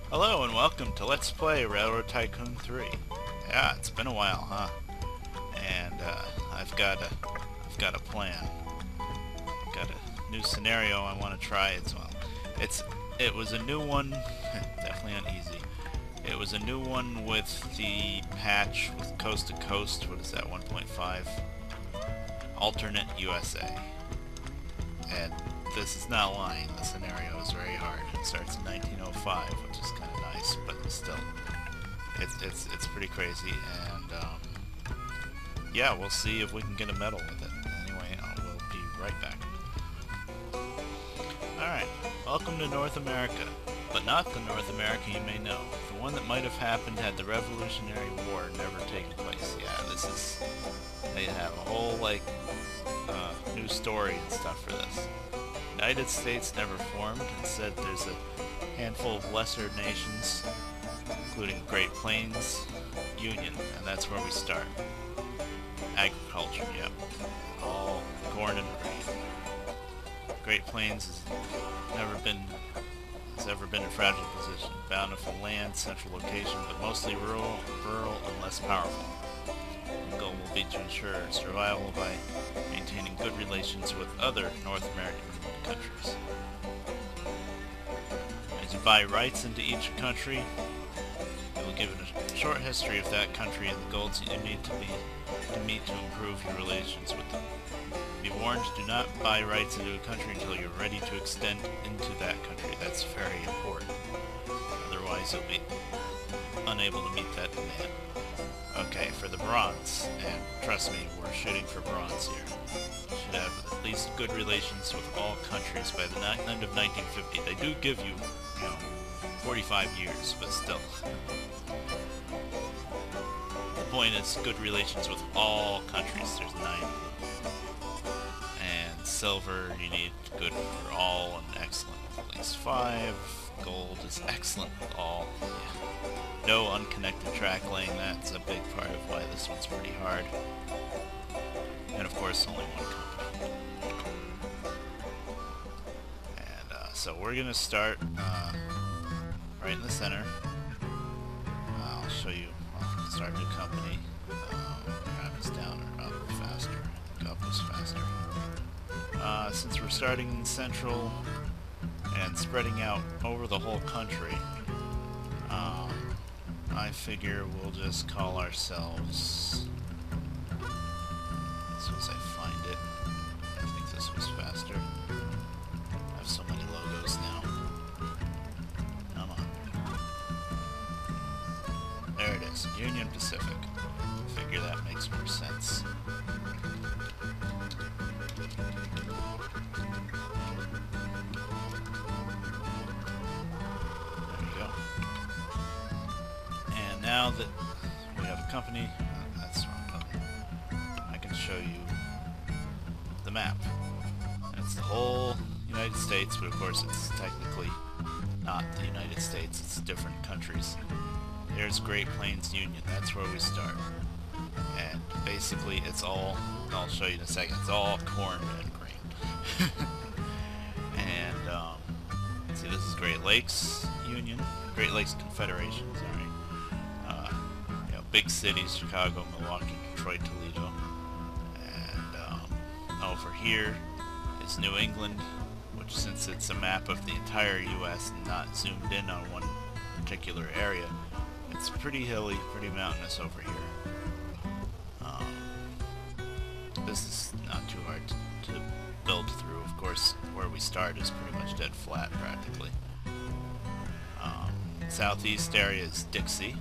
Hello and welcome to Let's Play Railroad Tycoon 3. Yeah, it's been a while, huh? And I've got a plan. Got a new scenario I want to try as well. It was a new one, definitely uneasy. It was a new one with the patch with coast to coast. What is that? 1.5 alternate USA. And this is not lying. The scenario is very hard. It starts in 1905, which is kind of nice, but still, it's pretty crazy. And yeah, we'll see if we can get a medal with it. Anyway, we'll be right back. All right, welcome to North America, but not the North America you may know. The one that might have happened had the Revolutionary War never taken place. Yeah, this is. They have a whole new story and stuff for this. United States never formed. Instead, there's a handful of lesser nations, including Great Plains Union, and that's where we start. Agriculture, yep. All corn and grain. Great Plains has ever been in fragile position. Bountiful land, central location, but mostly rural and less powerful. The goal will be to ensure survival by maintaining good relations with other North American countries. As you buy rights into each country, it will give it a short history of that country and the goals you need to meet to improve your relations with them. Be warned, do not buy rights into a country until you're ready to extend into that country. That's very important. Otherwise, you'll be unable to meet that demand. Okay, for the bronze, and trust me, we're shooting for bronze here. Should have at least good relations with all countries by the end of 1950. They do give you, 45 years, but still. The point is good relations with all countries. There's 9 of them. And silver, you need good for all, and excellent with at least 5. Gold is excellent with all. Yeah. No unconnected track laying, that's a big part of why this one's pretty hard. And of course, only one company. And so we're gonna start right in the center. I'll show you. I'll start a new company. Grab this down or up faster. I think up is faster. Since we're starting in central and spreading out over the whole country, I figure we'll just call ourselves, as soon as I find it, I think this was faster. I have so many logos now. Come on. There it is, Union Pacific. I figure that makes more sense. Now that we have a company, that's the wrong company, I can show you the map. And it's the whole United States, but of course it's technically not the United States, it's different countries. There's Great Plains Union, that's where we start. And basically it's all, I'll show you in a second, it's all corn and grain. And, see, this is Great Lakes Union, Great Lakes Confederation, sorry. Big cities, Chicago, Milwaukee, Detroit, Toledo. And over here is New England, which, since it's a map of the entire U.S. and not zoomed in on one particular area, it's pretty hilly, pretty mountainous over here. This is not too hard to build through. Of course, where we start is pretty much dead flat, practically. Southeast area is Dixie,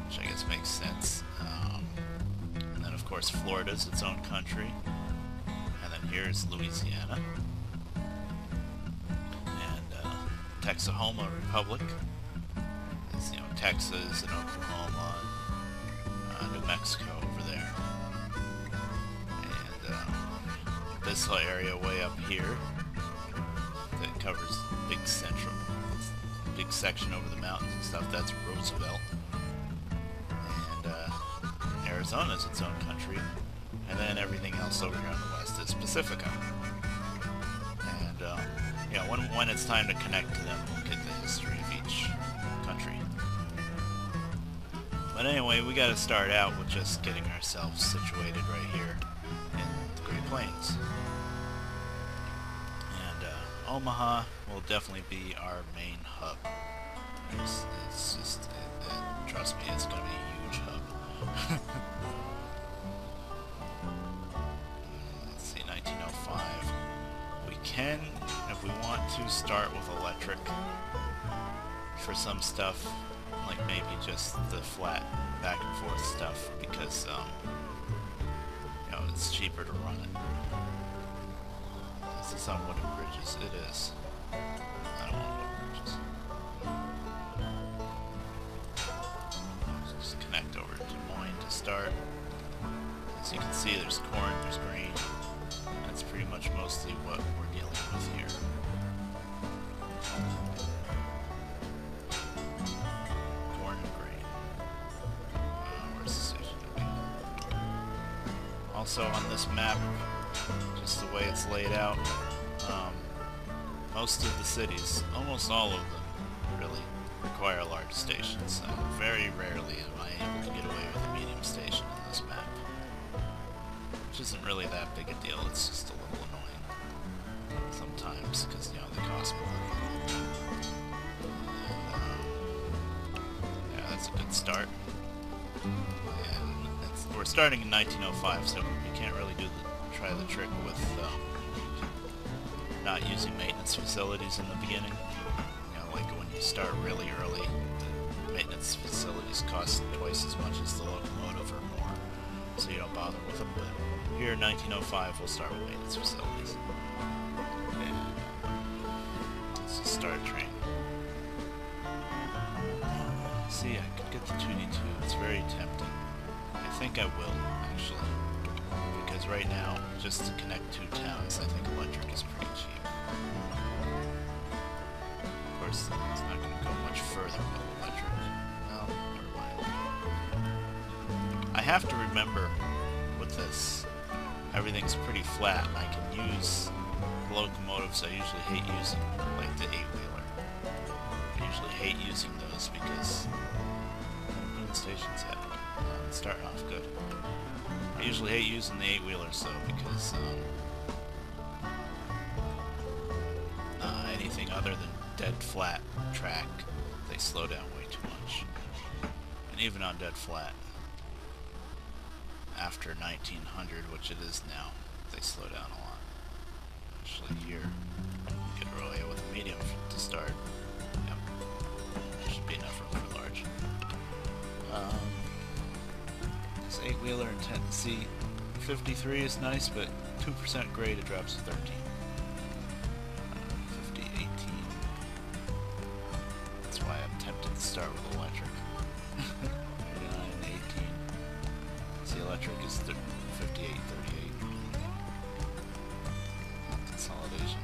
which I guess makes sense. And then of course Florida's its own country. And then here's Louisiana. And Texahoma Republic is, Texas and Oklahoma and New Mexico over there. And this whole area way up here that covers big big section over the mountains and stuff, that's Roosevelt. Arizona's its own country, and then everything else over here on the west is Pacifica. And yeah, when it's time to connect to them, we'll get the history of each But anyway, we gotta start out with just getting ourselves situated right here in the Great Plains. And Omaha will definitely be our main hub. It's just, trust me, it's gonna be a huge hub. Let's see, 1905. We can, if we want to, start with electric for some stuff, like maybe just the flat back and forth stuff, because you know, it's cheaper to run it. This is on wooden bridges. It is. I don't want wooden bridges. Just connect over to Des Moines to start. As you can see, there's corn, there's grain. That's pretty much mostly what we're dealing with here. Corn and grain. Where's the station gonna be? Also on this map, just the way it's laid out, most of the cities, almost all of them, really require large stations. Very rarely am I able to get away with a medium station in this map. Which isn't really that big a deal, it's just a little annoying sometimes, because, you know, they cost more. And, yeah, that's a good start. And we're starting in 1905, so we can't really try the trick with not using maintenance facilities in the beginning. You know, like when you start really early, the maintenance facilities cost twice as much as the locomotive or more, so you don't bother with them. But here in 1905, we'll start with maintenance facilities. And let's just start a train. See, I could get the 2D2. It's very tempting. I think I will, actually. Because right now, just to connect two towns, I think electric is pretty cheap. Of course, it's not going to go much further with electric. Well, never mind. I have to remember with this, everything's pretty flat, and I can use locomotives I usually hate using, like the 8-wheeler. I usually hate using those because the station's heavy. It's starting off good. I usually hate using the 8-wheelers though, because anything other than dead flat track, they slow down way too much. And even on dead flat, after 1900, which it is now, they slow down a lot. Actually here, you could roll with a medium to start. Yep. Should be enough room for large. This 8-wheeler in Tennessee, 53 is nice, but 2% grade it drops to 13. 50, 18. That's why I'm tempted to start with electric. 9, 18. See, electric is 58, 38. Consolidation.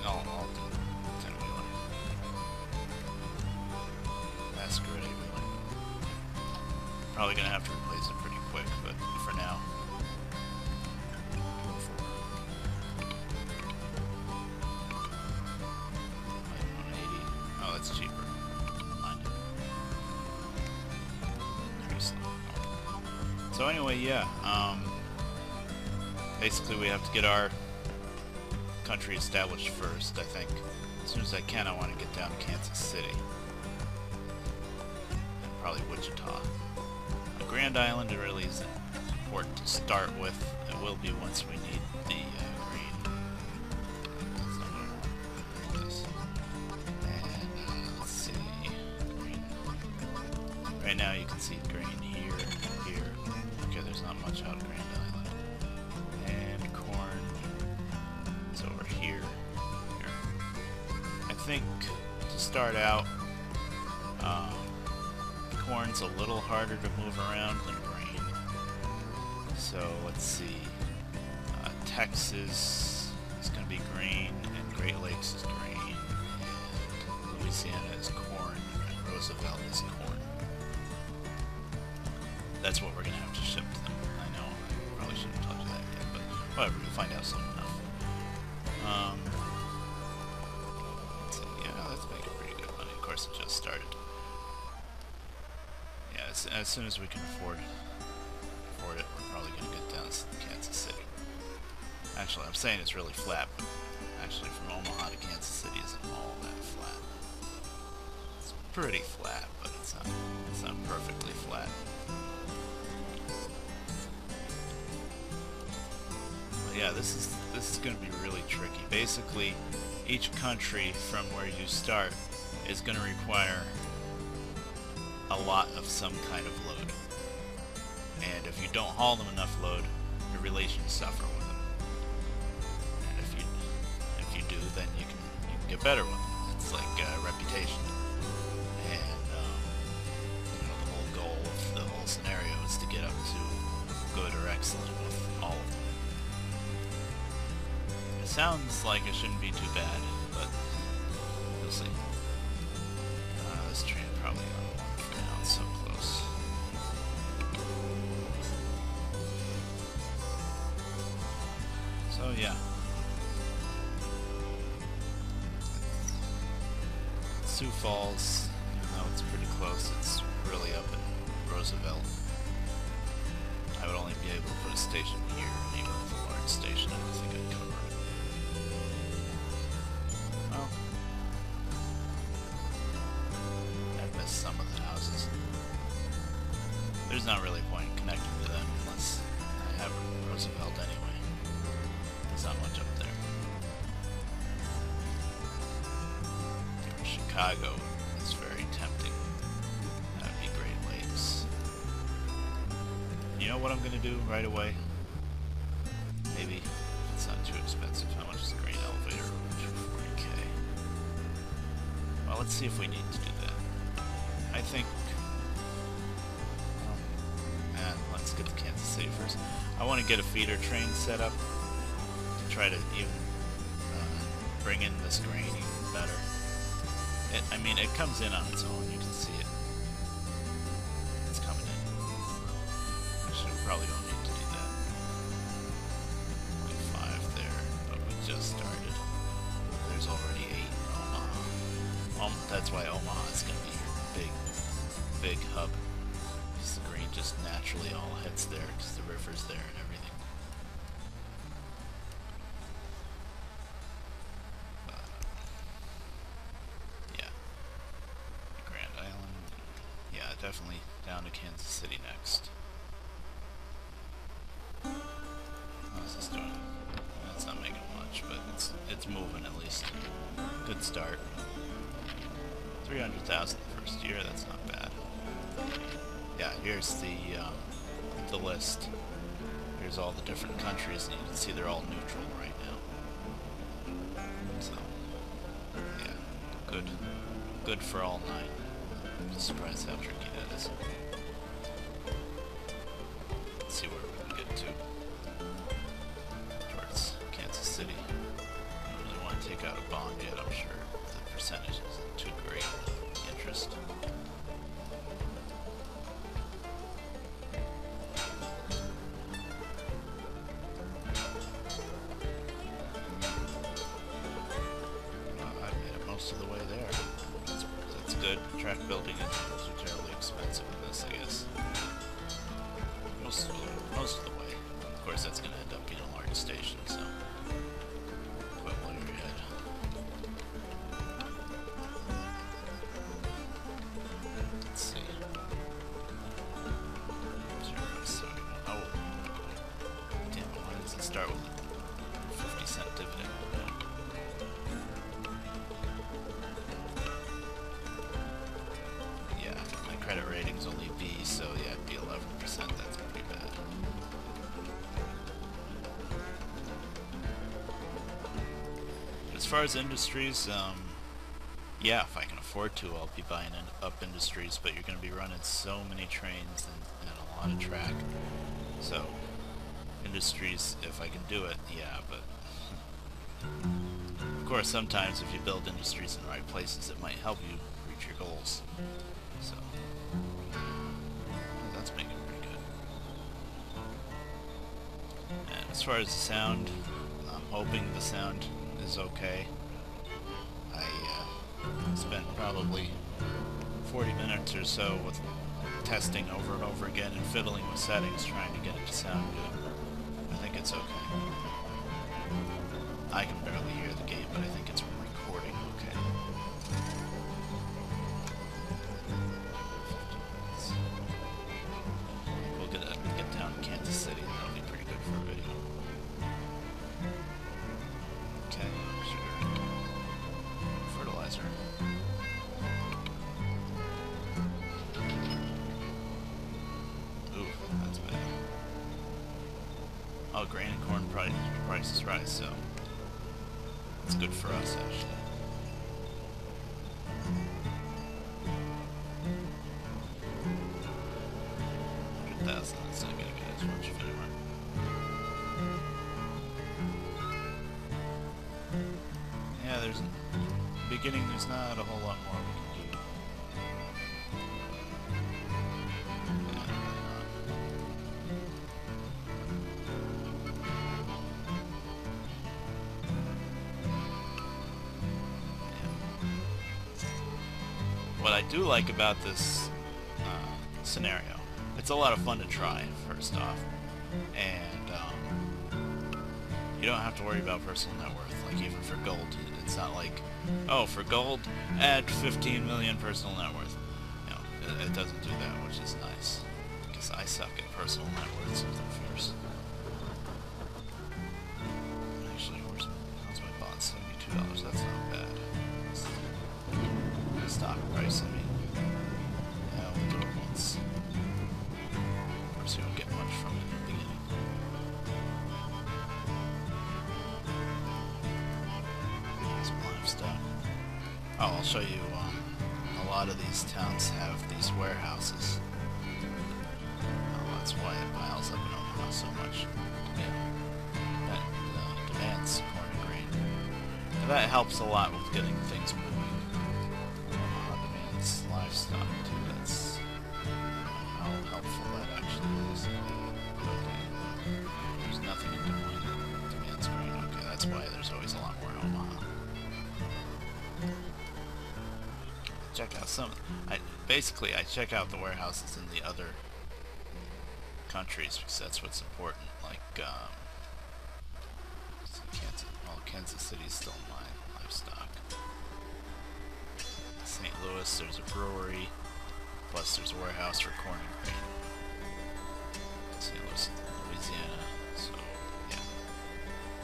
I'll do 10-wheeler. That's great, really. Probably gonna have to replace it pretty quick, but for now. Oh, that's cheaper. Mind it. Very slow. So anyway, yeah. Basically, we have to get our country established first, I think. As soon as I can, I want to get down to Kansas City. And probably Wichita. Grand Island, it really isn't important to start with. It will be once we need the green. That's not what I want. This. And let's see. Green. Right now you can see grain here, here. Okay, there's not much out of Grand Island. And corn is over here. I think to start out, corn's a little harder to move around than grain. So let's see. Texas is going to be grain, and Great Lakes is grain, and Louisiana is corn, and Roosevelt is corn. That's what we're going to have to ship to them. I know, I probably shouldn't have told you that yet, but whatever, you'll find out soon enough. that's making pretty good money. Of course, it just started. Yeah, as soon as we can afford it, we're probably going to get down to Kansas City. Actually, I'm saying it's really flat, but actually from Omaha to Kansas City isn't all that flat. It's pretty flat, but it's not perfectly flat. But yeah, this is going to be really tricky. Basically, each country from where you start is going to require a lot of some kind of load. And if you don't haul them enough load, your relations suffer with them. And if you do, then you can get better with them. It's like reputation. And you know, the whole goal of the whole scenario is to get up to good or excellent with all of them. It sounds like it shouldn't be too bad, but we'll see. This train probably won't for now. It's so close. So yeah. Sioux Falls, even though it's pretty close, it's really up in Roosevelt. I would only be able to put a station here, and even with a large station, I don't think I'd cover it. Well, I've missed some of the houses. There's not really a point in connecting to them unless I have Roosevelt anyway. There's not much up there. Chicago is very tempting. That would be Great Lakes. You know what I'm gonna do right away? Maybe it's not too expensive. How much is a grain elevator? 240K. Well, let's see if we need to do that. I think. And let's get to Kansas City first. I want to get a feeder train set up to try to even bring in this grain even better. I mean, it comes in on its own. You can see it. It's coming in. Actually, we probably don't need to do that. Only 5 there, but we just started. There's already 8 in Omaha. That's why Omaha is going to be your big hub. Because the grain just naturally all heads there because the river's there and everything. Definitely down to Kansas City next. How's this doing? That's not making much, but it's moving at least. Good start. 300,000 the first year. That's not bad. Yeah, here's the list. Here's all the different countries, and you can see they're all neutral right now. So yeah, good for all 9. I'm surprised how tricky that is. Let's see where we can get to. Towards Kansas City. I don't really want to take out a bond yet, I'm sure. The percentage isn't too great. The interest. I've made it most of the way there. That's good. Track building isn't too terribly expensive in this, I guess. Most of the way. Of course, that's going to end up being a large station, so quit while you're ahead. Let's see. Oh, damn it! Why does it start with a 50-cent dividend? Credit rating's only B, so yeah, it'd be 11%. That's pretty bad. As far as industries, yeah, if I can afford to, I'll be buying up industries, but you're going to be running so many trains and a lot of track. So, industries, if I can do it, yeah, but of course, sometimes if you build industries in the right places, it might help you reach your goals. So, that's making pretty good. And as far as the sound, I'm hoping the sound is okay. Spent probably 40 minutes or so with testing over and over again and fiddling with settings trying to get it to sound good. I think it's okay. I can barely hear the game, but I think it's recording okay. We'll get down to Kansas City, and that'll be pretty good for a video. Okay, sugar. Fertilizer. Ooh, that's bad. Oh, grain and corn prices rise, so it's good for us, actually. 100,000, that's not gonna get as much anymore. Yeah, there's in the beginning there's not a whole lot more we can do. What I do like about this scenario, it's a lot of fun to try, first off, and you don't have to worry about personal net worth. Like, even for gold, it's not like, oh, for gold, add 15 million personal net worth. You know, it doesn't do that, which is nice, because I suck at personal net worth since I'm first. Actually, how's my bond? $72, that's not bad. Stock price, I mean, yeah, we'll do it once. Of course, you don't get much from it in the beginning. Some livestock. Oh, I'll show you, a lot of these towns have these warehouses. Oh, that's why it piles up in Omaha so much. Yeah. That demands corn and grain. And that helps a lot with getting things moving. Livestock too, that's how helpful that actually is. Okay. There's nothing in Des Moines. Demands grain. Okay, that's why there's always a lot more in Omaha. Check out some. I check out the warehouses in the other countries because that's what's important. Like Kansas City's still my livestock. St. Louis, there's a brewery, plus there's a warehouse for corn and grain. St. Louis, Louisiana, so yeah.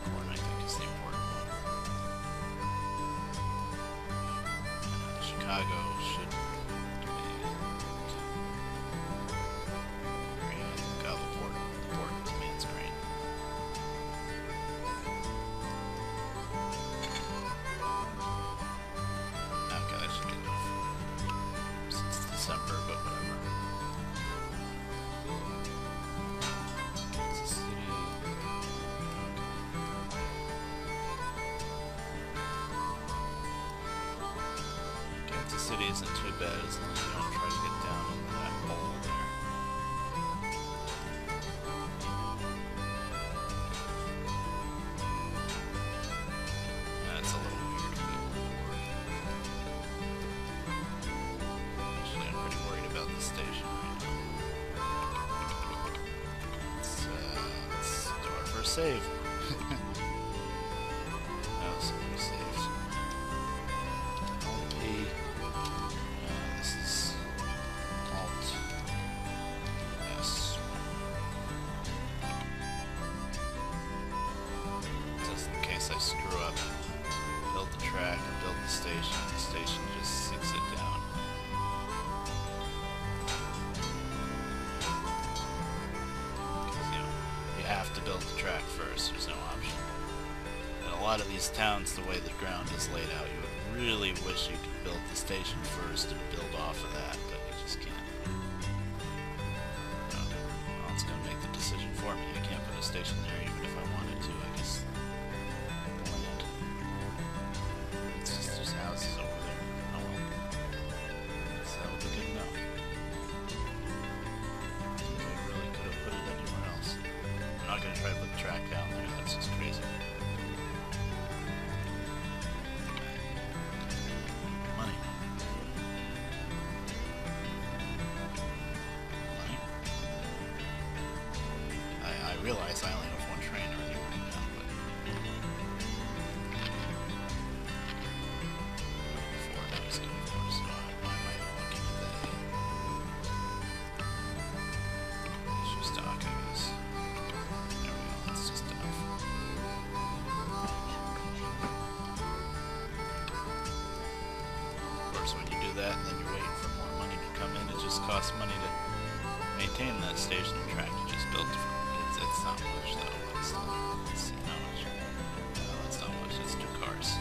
Corn, I think, is the important one. Chicago should be grain. I think the port demands grain. December, but whatever. Kansas City. Kansas City isn't too bad as long as you don't try to get down into that hole there. That's a little weird. The station right now. Let's do our first save. That was we saved. Alt P. This is Alt S. Just in case I screw up. Build the track and build the station. The station just sinks it down. Have to build the track first, there's no option. And a lot of these towns, the way the ground is laid out, you would really wish you could build the station first and build off of that, but you just can't. Okay. Well, it's going to make the decision for me. I can't put a station there even if I wanted to, I guess. The land. It's just there's houses over there. Oh well. So that would be good enough. I think I really could have put it anywhere else. I'm not going to try to put the track down there, that's just crazy. that, and then you're waiting for more money to come in. It just costs money to maintain that stationary track you just built. It's not much though. Let's see how much. No, that's not much. It's 2 cars.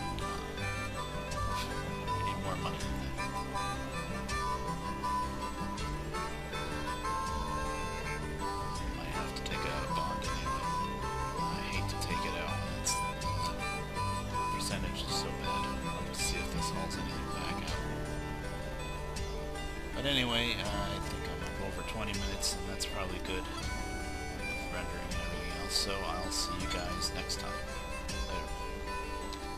We need more money than that. Might have to take out a bond anyway. I hate to take it out. The percentage is so bad. I'll just see if this holds anything back out. But anyway, I think I'm up over 20 minutes, and that's probably good with rendering and everything else, so I'll see you guys next time.